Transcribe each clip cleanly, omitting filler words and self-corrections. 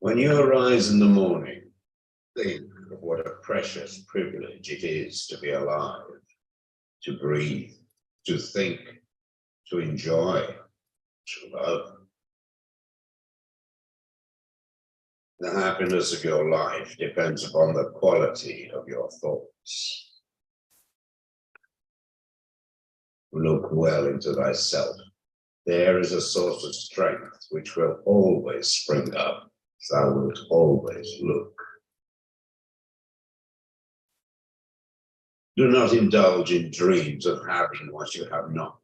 When you arise in the morning, think of what a precious privilege it is to be alive, to breathe, to think, to enjoy, to love. The happiness of your life depends upon the quality of your thoughts. Look well into thyself. There is a source of strength which will always spring up. Thou wilt always look. Do not indulge in dreams of having what you have not,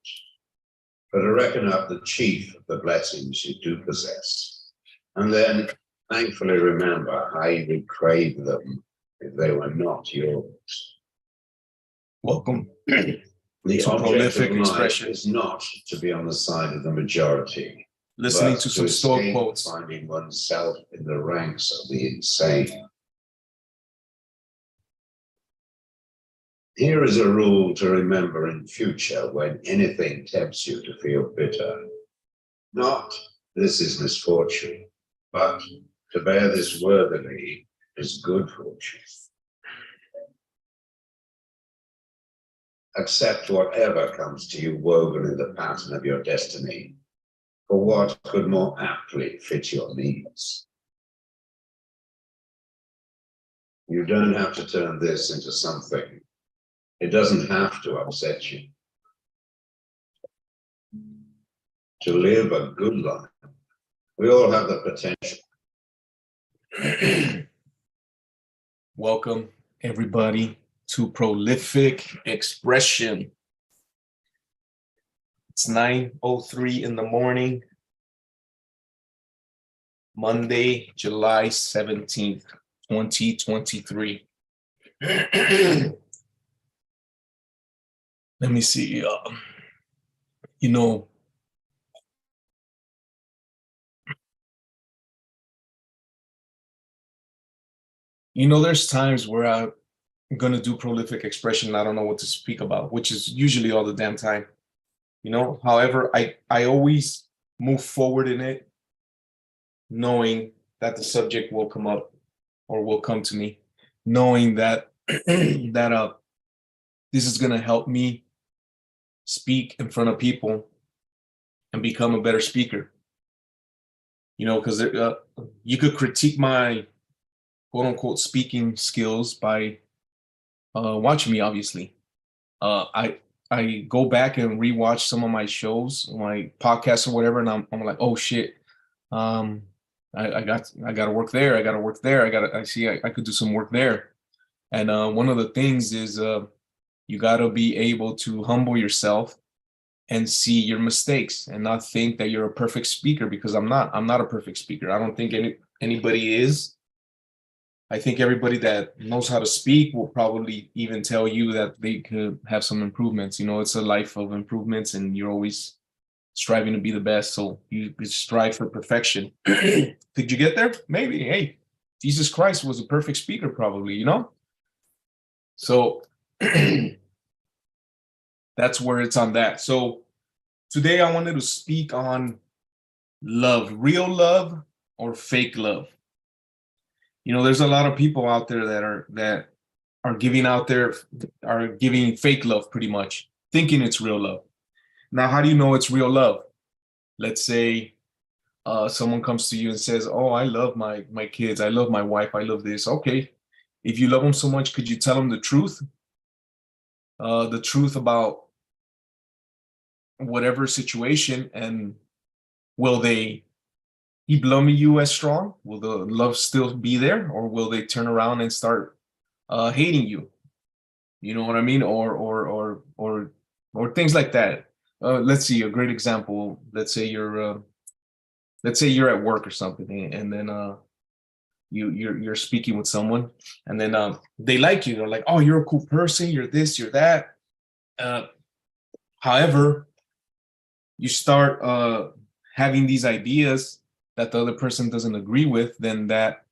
but reckon up the chief of the blessings you do possess, and then thankfully remember how you would crave them if they were not yours. Welcome. The to object Prolific of life Expression. is not to be on the side of the majority, Listening but to some stoic escape quotes. finding oneself in the ranks of the insane. Here is a rule to remember in future when anything tempts you to feel bitter. Not, this is misfortune, but to bear this worthily is good fortune. Accept whatever comes to you woven in the pattern of your destiny, for what could more aptly fit your needs. You don't have to turn this into something. It doesn't have to upset you. To live a good life, we all have the potential. Welcome, everybody, to Prolific Expression. It's 9:03 in the morning, Monday, July 17th, 2023. Let me see. There's times where I'm going to do Prolific Expression and I don't know what to speak about, which is usually all the damn time. However, I always move forward in it, knowing that the subject will come up or will come to me, knowing that this is going to help me speak in front of people and become a better speaker. Because you could critique my quote unquote speaking skills by watching me, obviously. I go back and rewatch some of my shows, my podcasts or whatever, and I'm like, oh shit. I got to work there. I got to work there. I could do some work there. And one of the things is you got to be able to humble yourself and see your mistakes and not think that you're a perfect speaker, because I'm not a perfect speaker. I don't think anybody is. I think everybody that knows how to speak will probably even tell you that they could have some improvements. It's a life of improvements and you're always striving to be the best. So you strive for perfection. Did you get there? Maybe. Hey, Jesus Christ was a perfect speaker, probably, So that's where it's on that. So today I wanted to speak on love, real love or fake love. There's a lot of people out there that are giving fake love, pretty much, thinking it's real love. Now, how do you know it's real love? Let's say someone comes to you and says, oh, I love my kids. I love my wife. I love this. Okay. If you love them so much, could you tell them the truth? The truth about whatever situation, and will they keep loving you as strong? Will the love still be there, or will they turn around and start hating you? You know what I mean? Or things like that. Let's see a great example. Let's say you're at work or something, and then you're speaking with someone, and then they like you. They're like, oh, you're a cool person. You're this. You're that. However, you start having these ideas that the other person doesn't agree with, then that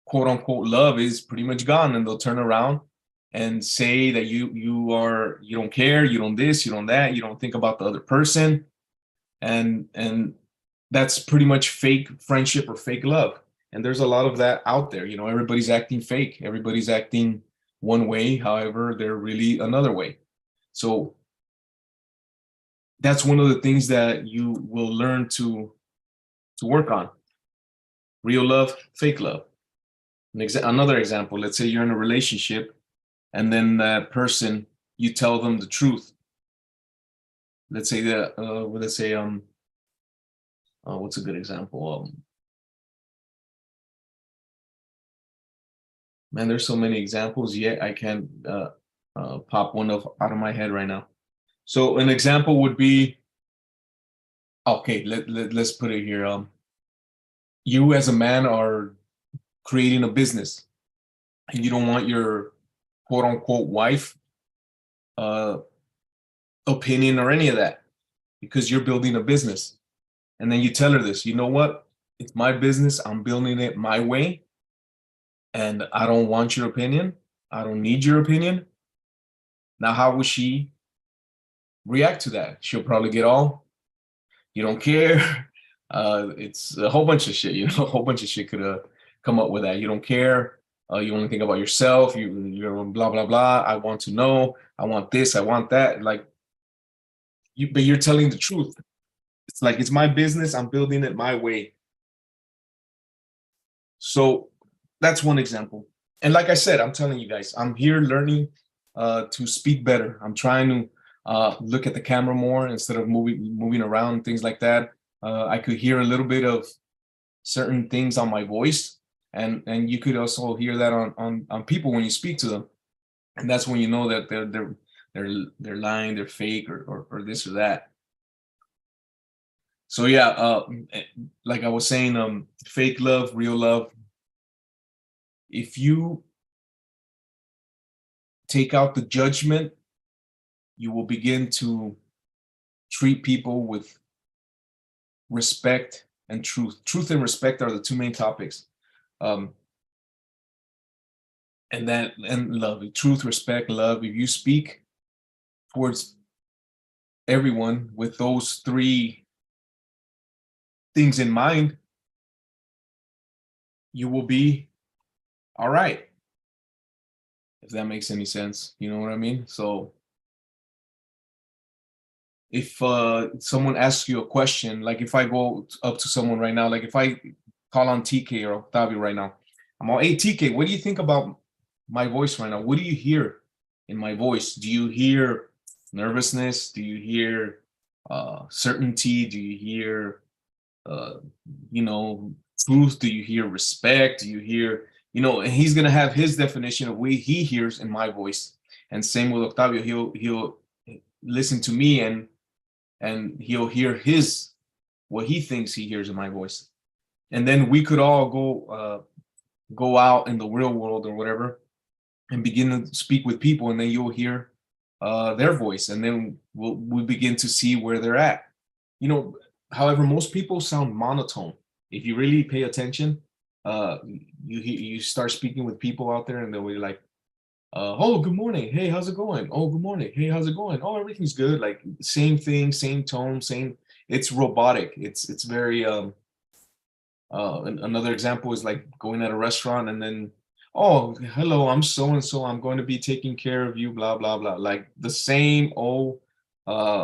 quote unquote love is pretty much gone, and they'll turn around and say that you don't care, you don't this, you don't that, you don't think about the other person, and that's pretty much fake friendship or fake love. And there's a lot of that out there. Everybody's acting fake. Everybody's acting one way. However, they're really another way. So that's one of the things that you will learn to work on. Real love, fake love. Another example, let's say you're in a relationship and then that person, you tell them the truth. Let's say that, what's a good example? Man, there's so many examples, yet I can't pop one out of my head right now. So an example would be, okay, let's put it here. You as a man are creating a business and you don't want your quote unquote wife opinion or any of that because you're building a business. And then you tell her this, you know what? It's my business. I'm building it my way. And I don't want your opinion. I don't need your opinion. Now, how will she react to that? She'll probably get all, you don't care. It's a whole bunch of shit, a whole bunch of shit could come up with that. You don't care. You only think about yourself. You're blah, blah, blah. I want to know. I want this. I want that. Like, but you're telling the truth. It's like, it's my business. I'm building it my way. So that's one example. And like I said, I'm telling you guys, I'm here learning to speak better. I'm trying to look at the camera more instead of moving around, things like that. I could hear a little bit of certain things on my voice, and you could also hear that on people when you speak to them, and that's when you know that they're lying, they're fake, or this or that. So yeah, like I was saying, fake love, real love. If you take out the judgment, you will begin to treat people with respect and truth. Truth and respect are the two main topics. And love, truth, respect, love. If you speak towards everyone with those three things in mind, you will be all right. If that makes any sense, you know what I mean? So if someone asks you a question, like if I go up to someone right now, like if I call on TK or Octavio right now, I'm all, hey TK, what do you think about my voice right now? What do you hear in my voice? Do you hear nervousness? Do you hear certainty? Do you hear truth? Do you hear respect? Do you hear, and he's gonna have his definition of what he hears in my voice. And same with Octavio, he'll listen to me and he'll hear what he thinks he hears in my voice. And then we could all go out in the real world or whatever and begin to speak with people, and then you'll hear their voice, and then we begin to see where they're at. However, most people sound monotone. If you really pay attention, you start speaking with people out there and they'll be like, oh, good morning. Hey, how's it going? Oh, good morning. Hey, how's it going? Oh, everything's good. Like same thing, same tone, same. It's robotic. It's very another example is like going at a restaurant and then, oh, hello, I'm so and so. I'm going to be taking care of you, blah, blah, blah. Like the same old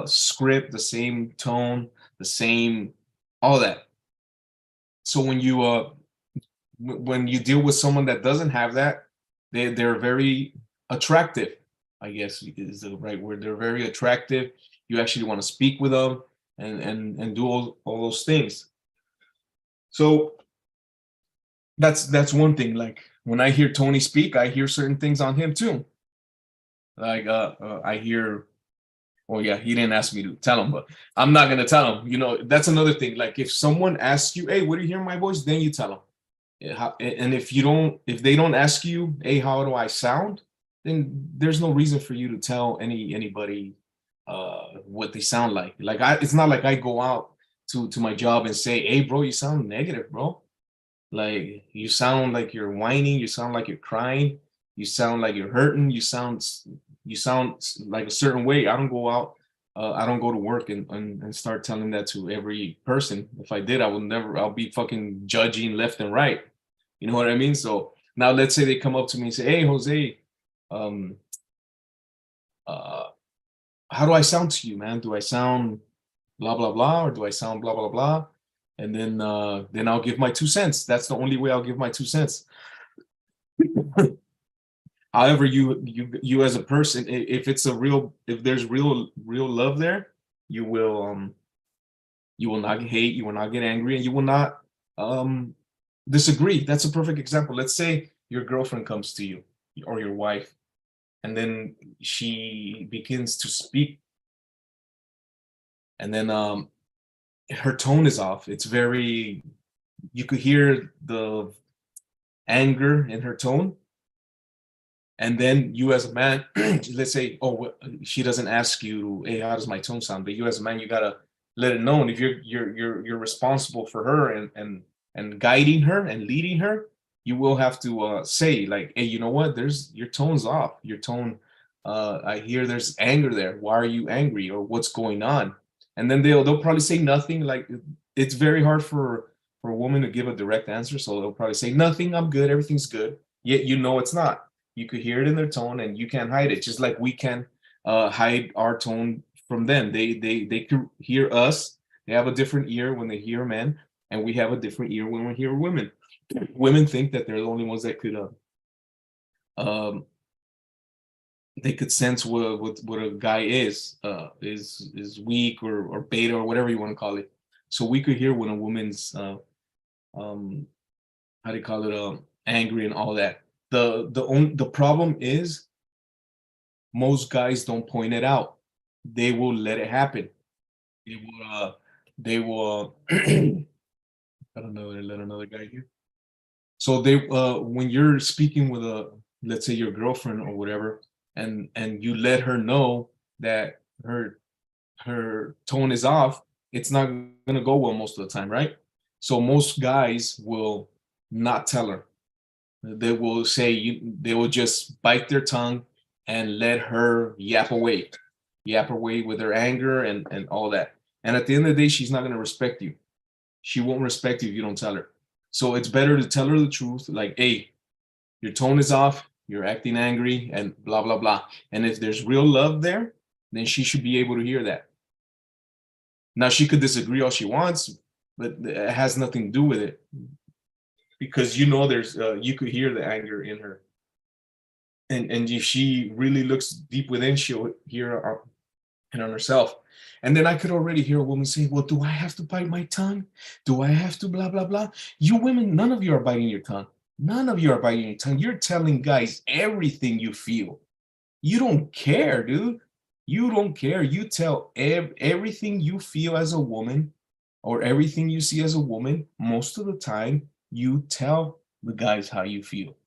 script, the same tone, the same, all that. So when you deal with someone that doesn't have that, they're very attractive, I guess is the right word. They're very attractive. You actually want to speak with them and do all those things. So that's one thing. Like when I hear Tony speak, I hear certain things on him too. Like I hear, well, yeah, he didn't ask me to tell him, but I'm not gonna tell him. That's another thing. Like if someone asks you, hey, what do you hear my voice? Then you tell them. And if they don't ask you, hey, how do I sound? Then there's no reason for you to tell anybody what they sound like. Like it's not like I go out to my job and say, hey, bro, you sound negative, bro. Like you sound like you're whining. You sound like you're crying. You sound like you're hurting. You sound like a certain way. I don't go out I don't go to work and start telling that to every person. If I did, I would never, I'll be fucking judging left and right. You know what I mean? So now let's say they come up to me and say, hey, Jose, um, uh, how do I sound to you, man? Do I sound blah, blah, blah, or do I sound blah, blah, blah? And then I'll give my 2 cents. That's the only way I'll give my 2 cents. However, you as a person, if it's a real, if there's real love there, you will not hate, you will not get angry, and you will not disagree. That's a perfect example. Let's say your girlfriend comes to you or your wife, and then she begins to speak, and then her tone is off. It's very, you could hear the anger in her tone. And then you as a man, let's say, oh, she doesn't ask you, hey, how does my tone sound? But you as a man, you gotta let it known. If you're responsible for her and guiding her and leading her, you will have to say like, hey, you know what? There's your tone's off. Your tone, I hear there's anger there. Why are you angry, or what's going on? And then they'll probably say nothing. Like, it's very hard for a woman to give a direct answer, so they'll probably say nothing. I'm good. Everything's good. Yet you know it's not. You could hear it in their tone, and you can't hide it. Just like we can hide our tone from them. They could hear us. They have a different ear when they hear men, and we have a different ear when we hear women. Women think that they're the only ones that could um, they could sense what a guy is weak or beta or whatever you want to call it. So we could hear when a woman's how do you call it, angry and all that. The problem is most guys don't point it out. They will let it happen. They will I don't know, let another guy here. So they when you're speaking with a, let's say, your girlfriend or whatever, and you let her know that her tone is off, it's not gonna go well most of the time, right? So most guys will not tell her. They will say they will just bite their tongue and let her yap away with her anger and all that. And at the end of the day, she's not gonna respect you. She won't respect you if you don't tell her. So it's better to tell her the truth, like, hey, your tone is off, you're acting angry, and blah, blah, blah. And if there's real love there, then she should be able to hear that. Now, she could disagree all she wants, but it has nothing to do with it. Because you know there's you could hear the anger in her. And if she really looks deep within, she'll hear it on herself. And then I could already hear a woman say, well, do I have to bite my tongue? Do I have to blah, blah, blah? You women, none of you are biting your tongue. None of you are biting your tongue. You're telling guys everything you feel. You don't care, dude. You don't care. You tell everything you feel as a woman, or everything you see as a woman. Most of the time, you tell the guys how you feel.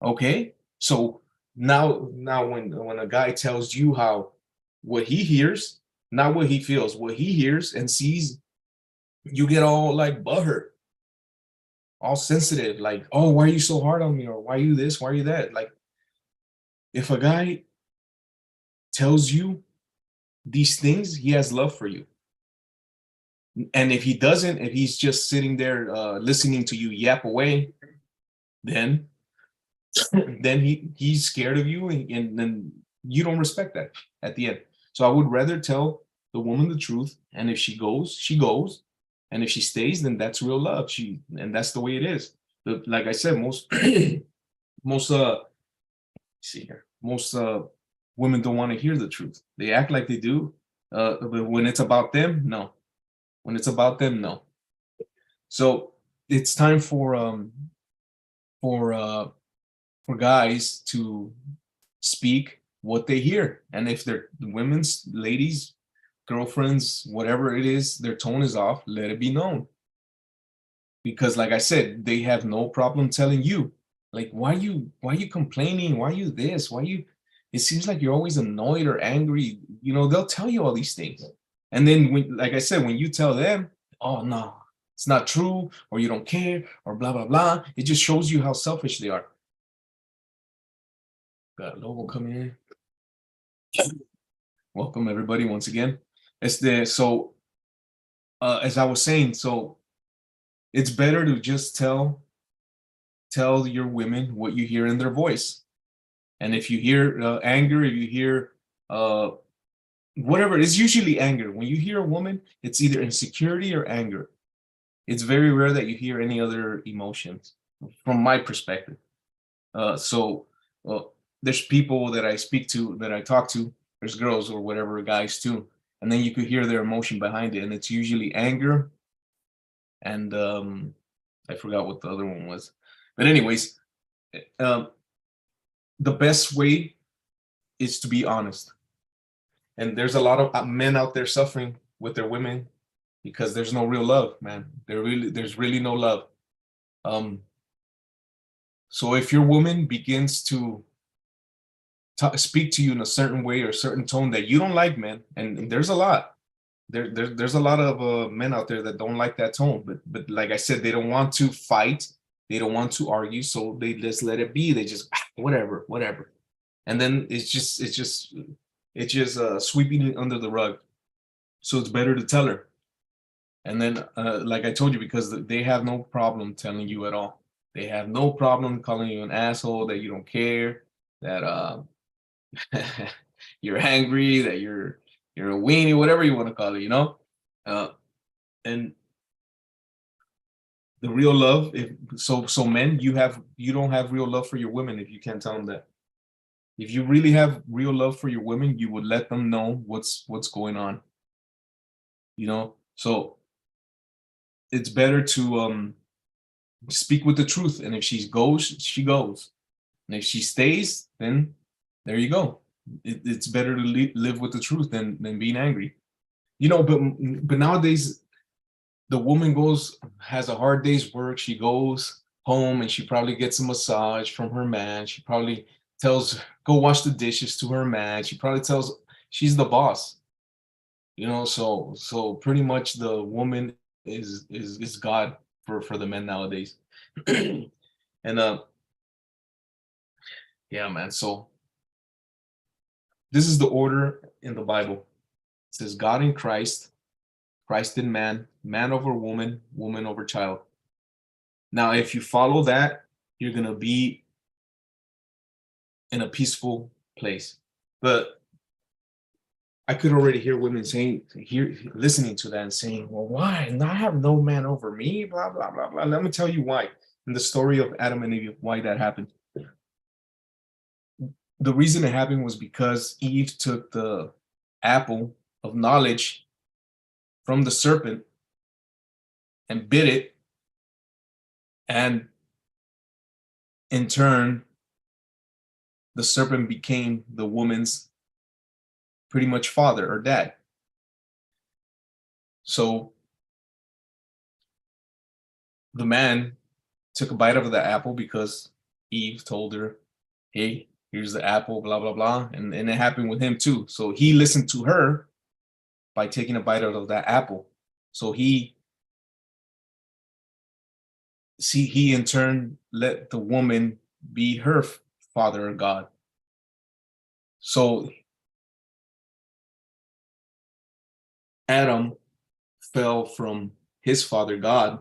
Okay? So now when a guy tells you how what he hears, not what he feels, what he hears and sees, you get all like butthurt, all sensitive, like, oh, why are you so hard on me? Or why are you this? Why are you that? Like, if a guy tells you these things, he has love for you. And if he doesn't, if he's just sitting there listening to you yap away, then he's scared of you, and then you don't respect that at the end. So I would rather tell the woman the truth, and if she goes, she goes, and if she stays, then that's real love. And that's the way it is. Like I said, most most see here, most women don't want to hear the truth. They act like they do, but when it's about them, no. When it's about them, no. So it's time for guys to speak what they hear. And if they're women's, ladies, girlfriends, whatever it is, their tone is off, let it be known. Because like I said, they have no problem telling you, like, why you complaining? Why you this? Why you, it seems like you're always annoyed or angry. You know, they'll tell you all these things. And then when, like I said, when you tell them, oh no, it's not true, or you don't care, or blah, blah, blah, it just shows you how selfish they are. Got Lobo coming in. Welcome everybody once again. So as I was saying, so it's better to just tell your women what you hear in their voice. And if you hear anger, if you hear uh, whatever, it's usually anger. When you hear a woman, it's either insecurity or anger. It's very rare that you hear any other emotions, from my perspective. So there's people that I speak to, that I talk to. There's girls or whatever, guys too, and then you could hear their emotion behind it, and it's usually anger. And I forgot what the other one was, but anyways, um, the best way is to be honest. And there's a lot of men out there suffering with their women because there's no real love, man. There's really no love. Um, so if your woman begins to speak to you in a certain way or a certain tone that you don't like, man, and there's a lot. There's a lot of men out there that don't like that tone, but like I said, they don't want to fight, they don't want to argue, so they just let it be. They just whatever, and then it's just sweeping it under the rug. So it's better to tell her. And then, like I told you, because they have no problem telling you at all. They have no problem calling you an asshole, that you don't care, that you're angry, that you're a weenie, whatever you want to call it, you know. Uh, and the real love, if so men, you don't have real love for your women if you can't tell them that. If you really have real love for your women, you would let them know what's going on. You know, so it's better to speak with the truth. And if she goes, she goes. And if she stays, then there you go. It's better to live with the truth than being angry. You know, but nowadays the woman goes, has a hard day's work. She goes home and she probably gets a massage from her man. She probably tells, go wash the dishes to her man. She probably tells, she's the boss. You know, so pretty much the woman is God for the men nowadays. And yeah, man. So this is the order in the Bible. It says God in Christ, Christ in man, man over woman, woman over child. Now, if you follow that, you're gonna be in a peaceful place. But I could already hear women saying, listening to that and saying, well, why? And I have no man over me, blah, blah, blah, blah. Let me tell you why. In the story of Adam and Eve, why that happened. The reason it happened was because Eve took the apple of knowledge from the serpent and bit it, and in turn, the serpent became the woman's pretty much father or dad. So the man took a bite of the apple because Eve told her, hey, here's the apple, blah, blah, blah. And it happened with him too. So he listened to her by taking a bite out of that apple. So he in turn let the woman be her father or God. So Adam fell from his father God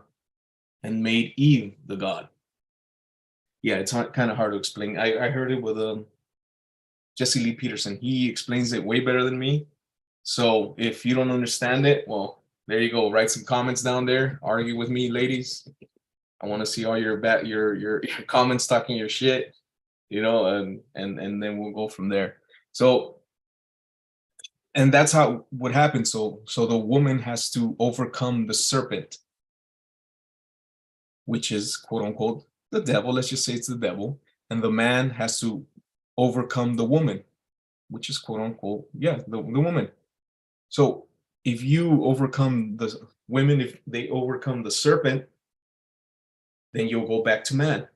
and made Eve the God. Yeah, it's kind of hard to explain. I heard it with Jesse Lee Peterson. He explains it way better than me. So if you don't understand it, well, there you go. Write some comments down there. Argue with me, ladies. I want to see all your your comments talking your shit, you know, and then we'll go from there. So, and that's how what happens. So the woman has to overcome the serpent, which is quote unquote the devil. Let's just say it's the devil, and the man has to overcome the woman, which is quote unquote, yeah, the woman. So if you overcome the women, if they overcome the serpent, then you'll go back to man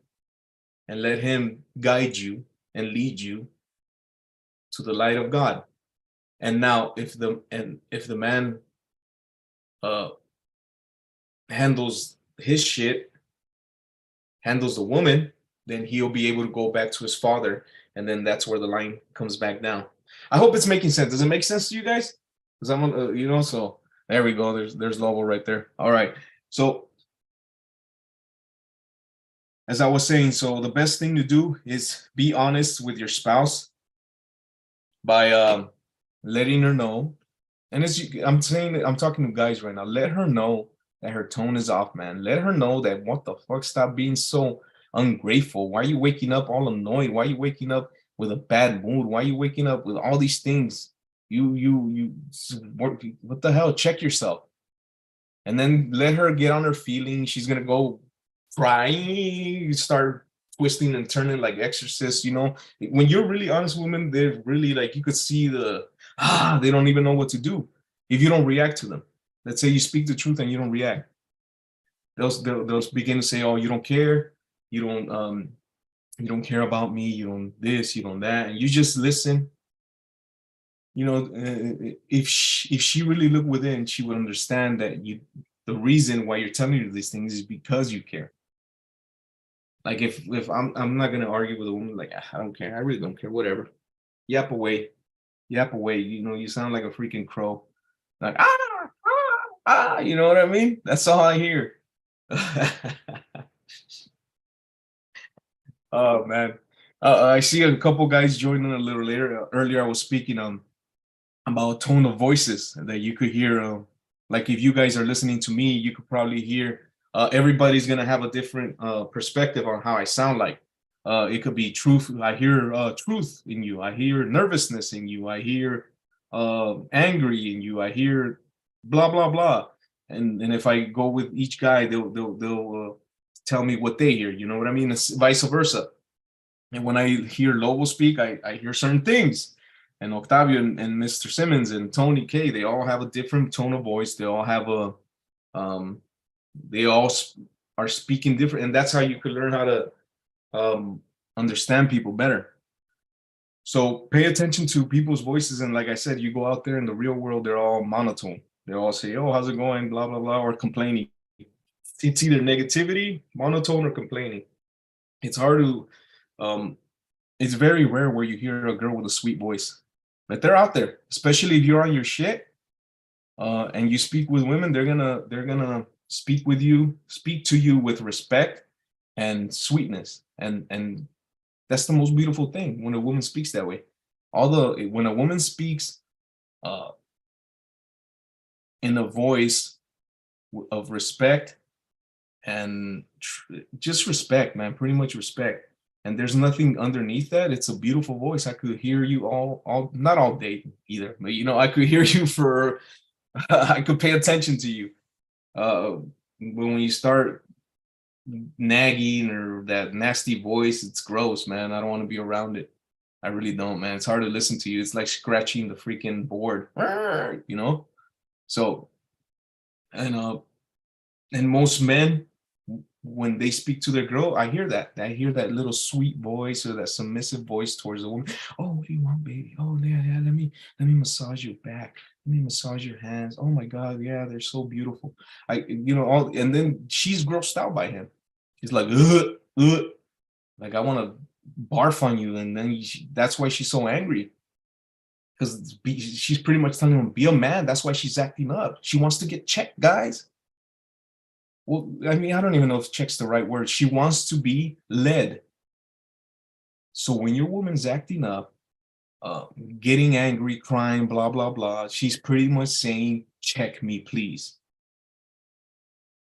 and let him guide you and lead you to the light of God. And now if the man handles his shit, handles the woman, then he'll be able to go back to his father, and then that's where the line comes back down. I hope it's making sense. Does it make sense to you guys? Because I'm on, so there we go. There's Lobo right there. All right. So as I was saying, so the best thing to do is be honest with your spouse by letting her know. And I'm saying, I'm talking to guys right now. Let her know that her tone is off, man. Let her know that what the fuck, stop being so ungrateful. Why are you waking up all annoyed? Why are you waking up with a bad mood? Why are you waking up with all these things? What the hell? Check yourself. And then let her get on her feelings. She's gonna go crying, start twisting and turning like exorcists. When you're really honest women, they're really like, you could see they don't even know what to do if you don't react to them. Let's say you speak the truth and you don't react. They'll begin to say, oh, you don't care, you don't care about me, you don't this, you don't that, and you just listen. If she really looked within, she would understand that the reason why you're telling her these things is because you care. Like if I'm not gonna argue with a woman, like, I don't care, I really don't care, whatever. Yap away. You sound like a freaking crow. Like, you know what I mean? That's all I hear. Oh man. I see a couple guys joining a little later. Earlier I was speaking about tone of voices that you could hear. Like if you guys are listening to me, you could probably hear everybody's gonna have a different perspective on how I sound like. It could be truth. I hear truth in you. I hear nervousness in you. I hear angry in you. I hear blah blah blah. And if I go with each guy, they'll tell me what they hear. You know what I mean? It's vice versa. And when I hear Lobo speak, I hear certain things. And Octavio and Mr. Simmons and Tony K, they all have a different tone of voice. They all have they all are speaking different, and that's how you could learn how to understand people better. So pay attention to people's voices, and like I said, you go out there in the real world, they're all monotone. They all say, "Oh, how's it going?" Blah blah blah, or complaining. It's either negativity, monotone, or complaining. It's hard to. It's very rare where you hear a girl with a sweet voice, but they're out there. Especially if you're on your shit, and you speak with women, they're gonna speak to you with respect and sweetness, and that's the most beautiful thing when a woman speaks that way. Although when a woman speaks in a voice of respect and just respect, man, pretty much respect, and there's nothing underneath that, it's a beautiful voice. I could hear you all not all day either, but I could hear you for I could pay attention to you. When you start nagging or that nasty voice, it's gross, man. I don't want to be around it. I really don't, man. It's hard to listen to you. It's like scratching the freaking board, So, and most men, when they speak to their girl, I hear that. I hear that little sweet voice or that submissive voice towards the woman. Oh, what do you want, baby? Oh, yeah. Let me massage your back. Let me massage your hands. Oh my God, yeah, they're so beautiful. And then she's grossed out by him. She's like, like I want to barf on you, and then that's why she's so angry. Because she's pretty much telling him, be a man. That's why she's acting up. She wants to get checked, guys. Well, I mean, I don't even know if check's the right word. She wants to be led. So when your woman's acting up, getting angry, crying, blah, blah, blah, she's pretty much saying, check me, please.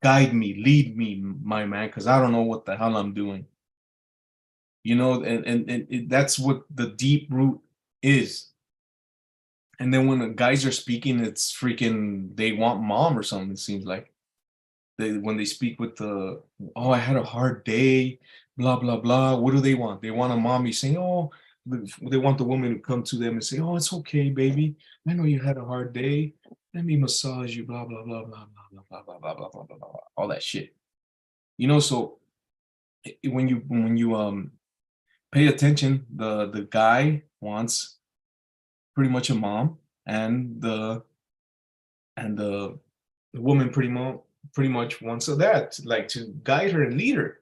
Guide me, lead me, my man, because I don't know what the hell I'm doing. And that's what the deep root is. And then when the guys are speaking, it's freaking, they want mom or something, it seems like. When they speak with I had a hard day, blah, blah, blah. What do they want? They want a mommy saying, oh, they want the woman to come to them and say, oh, it's okay, baby. I know you had a hard day. Let me massage you, blah, blah, blah, blah, blah, blah, blah, blah, blah, blah, blah, blah, all that shit. So when you pay attention, the guy wants pretty much a mom, and the woman pretty much wants that, like, to guide her and lead her.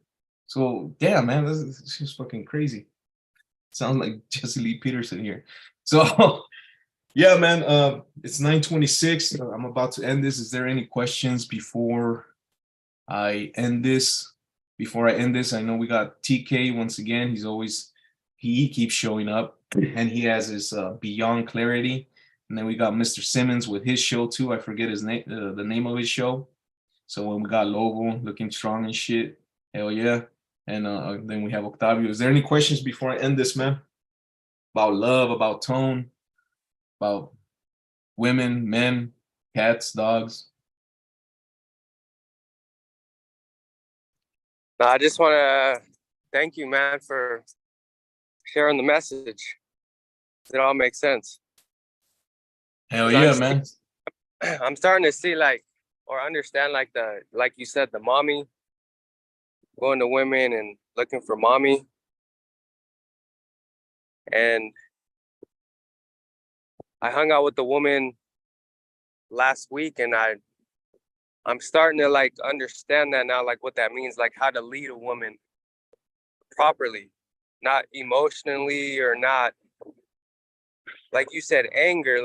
So damn, man, she's fucking crazy. Sounds like Jesse Lee Peterson here. So yeah, man. It's 9:26. I'm about to end this. Is there any questions before I end this? Before I end this, I know we got TK once again. He keeps showing up, and he has his Beyond Clarity. And then we got Mr. Simmons with his show too. I forget his name, the name of his show. So when we got Logo looking strong and shit, hell yeah. And then we have Octavio. Is there any questions before I end this, man? About love, about tone, about women, men, cats, dogs? No, I just want to thank you, man, for sharing the message. It all makes sense. Hell yeah, man. I'm starting to see or understand like you said, the mommy, going to women and looking for mommy. And I hung out with the woman last week, and I'm starting to understand that now, what that means, how to lead a woman properly, not emotionally or not, like you said, anger.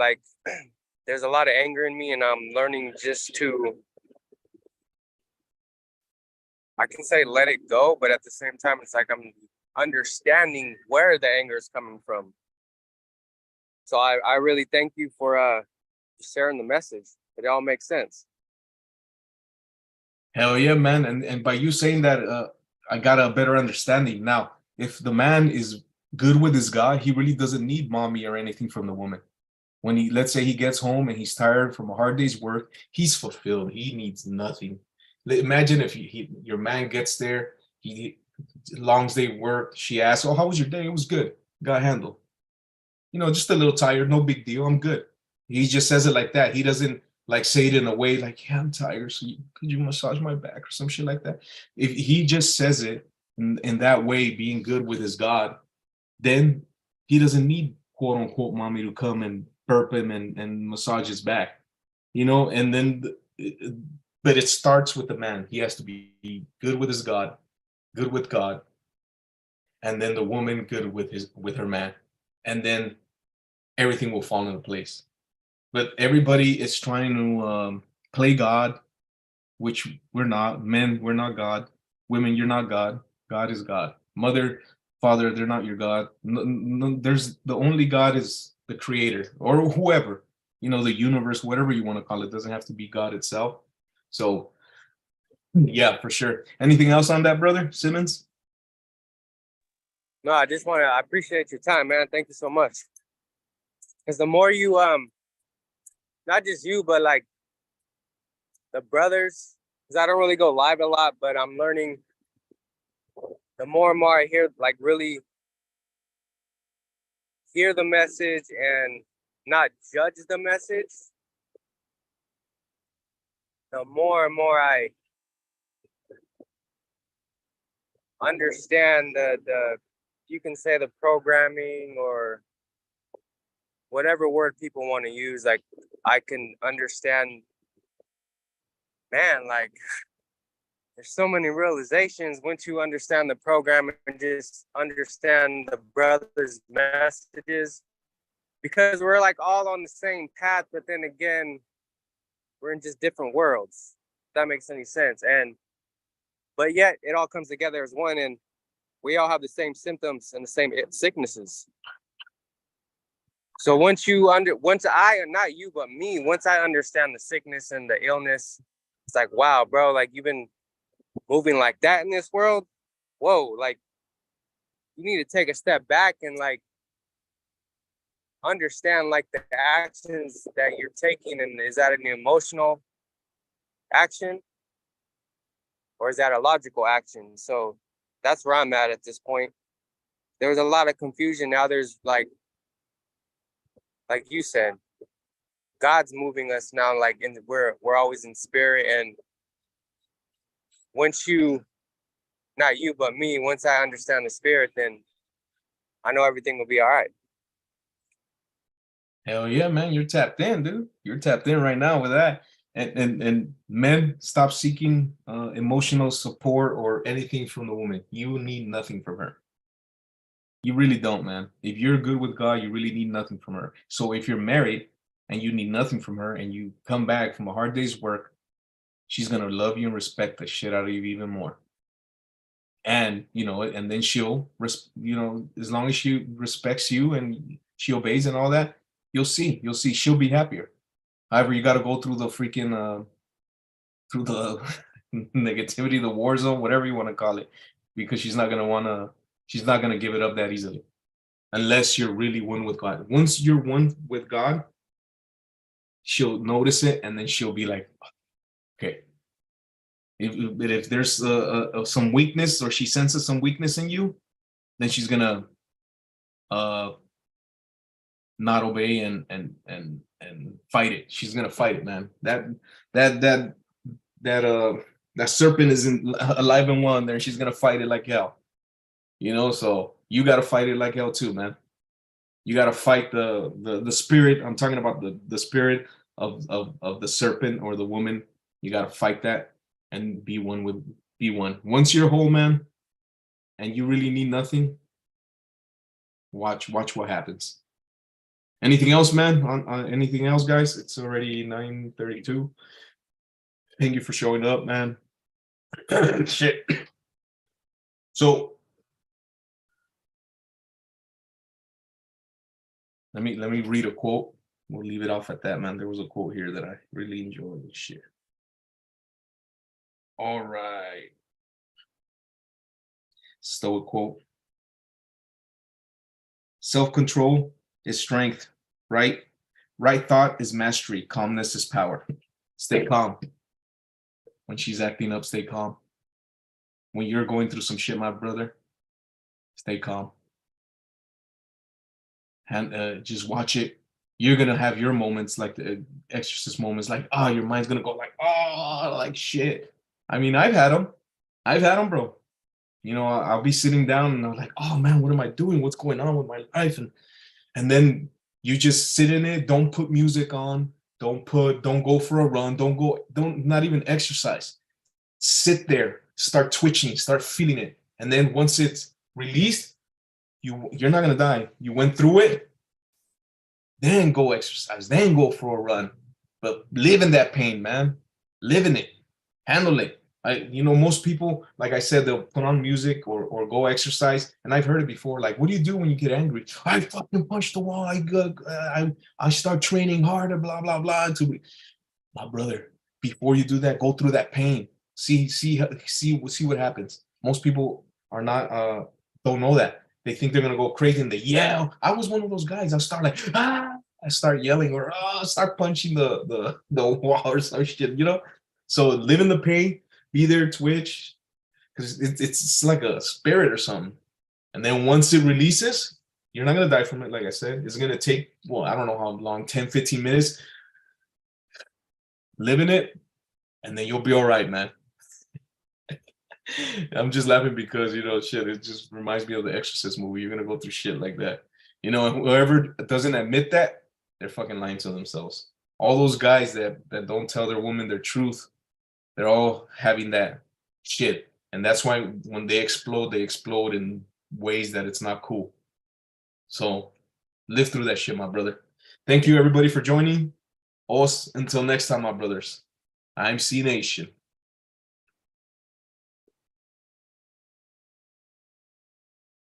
There's a lot of anger in me, and I'm learning just to, I can say let it go, but at the same time, it's like I'm understanding where the anger is coming from. So I really thank you for sharing the message. It all makes sense. Hell yeah, man. And by you saying that, I got a better understanding now. If the man is good with his God, he really doesn't need mommy or anything from the woman. When let's say he gets home and he's tired from a hard day's work, he's fulfilled. He needs nothing. Imagine if your man gets there, long day work, she asks, "Oh, how was your day?" "It was good. Got handled. Just a little tired, no big deal. I'm good." He just says it like that. He doesn't say it in a way like, "Yeah, I'm tired. So could you massage my back," or some shit like that. If he just says it in that way, being good with his God, then he doesn't need quote unquote mommy to come and burp him and massage his back, and then, but it starts with the man. He has to be good with his God, good with God, and then the woman good with her man, and then everything will fall into place. But everybody is trying to play God, which we're not. Men, we're not God. Women, you're not God. God is God. Mother, father, they're not your God. There's the only God is the creator or whoever, the universe, whatever you want to call it. Doesn't have to be God itself. So yeah, for sure. Anything else on that, brother Simmons? No, I appreciate your time, man. Thank you so much. Because the more you, not just you, but the brothers, because I don't really go live a lot, but I'm learning the more and more I hear, really hear the message and not judge the message, the more and more I understand the you can say the programming or whatever word people want to use. I can understand, man, there's so many realizations once you understand the program and just understand the brothers' messages, because we're all on the same path, but then again, we're in just different worlds. If that makes any sense. But yet it all comes together as one, and we all have the same symptoms and the same sicknesses. So once not you, but me, once I understand the sickness and the illness, it's like, wow, bro, you've been moving like that in this world. Whoa, you need to take a step back and understand the actions that you're taking, and is that an emotional action or is that a logical action? So that's where I'm at this point. There's a lot of confusion now. There's like you said, God's moving us now, and we're always in spirit. And once not you, but me, once I understand the spirit, then I know everything will be all right. Hell yeah, man. You're tapped in, dude. You're tapped in right now with that. And men, stop seeking emotional support or anything from the woman. You need nothing from her. You really don't, man. If you're good with God, you really need nothing from her. So if you're married and you need nothing from her and you come back from a hard day's work, she's gonna love you and respect the shit out of you even more. And you know, and then she'll, you know, as long as she respects you and she obeys and all that, you'll see she'll be happier. However, you got to go through the freaking through the negativity, the war zone, whatever you want to call it, because she's not gonna give it up that easily unless you're really one with God. Once you're one with God, she'll notice it and then she'll be like, okay. If there's some weakness or she senses some weakness in you, then she's gonna not obey and fight it. She's gonna fight it, man. That that serpent isn't alive and well in there. She's gonna fight it like hell. You know, so you gotta fight it like hell too, man. You gotta fight the spirit. I'm talking about the spirit of the serpent or the woman. You gotta fight that and be one. Once you're whole, man, and you really need nothing, watch what happens. Anything else, man? On anything else, guys? It's already 9:32. Thank you for showing up, man. Shit. So let me read a quote. We'll leave it off at that, man. There was a quote here that I really enjoyed. Shit. All right. Stoic quote. Self-control is strength, right? Right thought is mastery. Calmness is power. Stay calm. When she's acting up, stay calm. When you're going through some shit, my brother, stay calm. And just watch it. You're gonna have your moments, like the exorcist moments, like, oh, your mind's gonna go like, oh, like shit. I mean, I've had them, bro. You know, I'll be sitting down and I'm like, oh man, what am I doing? What's going on with my life? And then you just sit in it. Don't put music on. Don't go for a run. Don't not even exercise. Sit there, start twitching, start feeling it. And then once it's released, you're not gonna die. You went through it, then go exercise, then go for a run. But live in that pain, man. Live in it. Handle it. Most people, like I said, they'll put on music or go exercise, and I've heard it before. Like, what do you do when you get angry? I fucking punch the wall. I start training harder. Blah blah blah. My brother, before you do that, go through that pain. See what happens. Most people are not don't know that. They think they're gonna go crazy and they yell. I was one of those guys. I start like I start yelling or start punching the wall or some shit. So live in the pain. Be there, twitch, because it's like a spirit or something. And then once it releases, you're not going to die from it. Like I said, it's going to take, well, I don't know how long, 10, 15 minutes. Live in it, and then you'll be all right, man. I'm just laughing because, shit, it just reminds me of the Exorcist movie. You're going to go through shit like that. Whoever doesn't admit that, they're fucking lying to themselves. All those guys that don't tell their woman their truth, they're all having that shit. And that's why when they explode in ways that it's not cool. So live through that shit, my brother. Thank you, everybody, for joining us. Until next time, my brothers. I'm C Nation.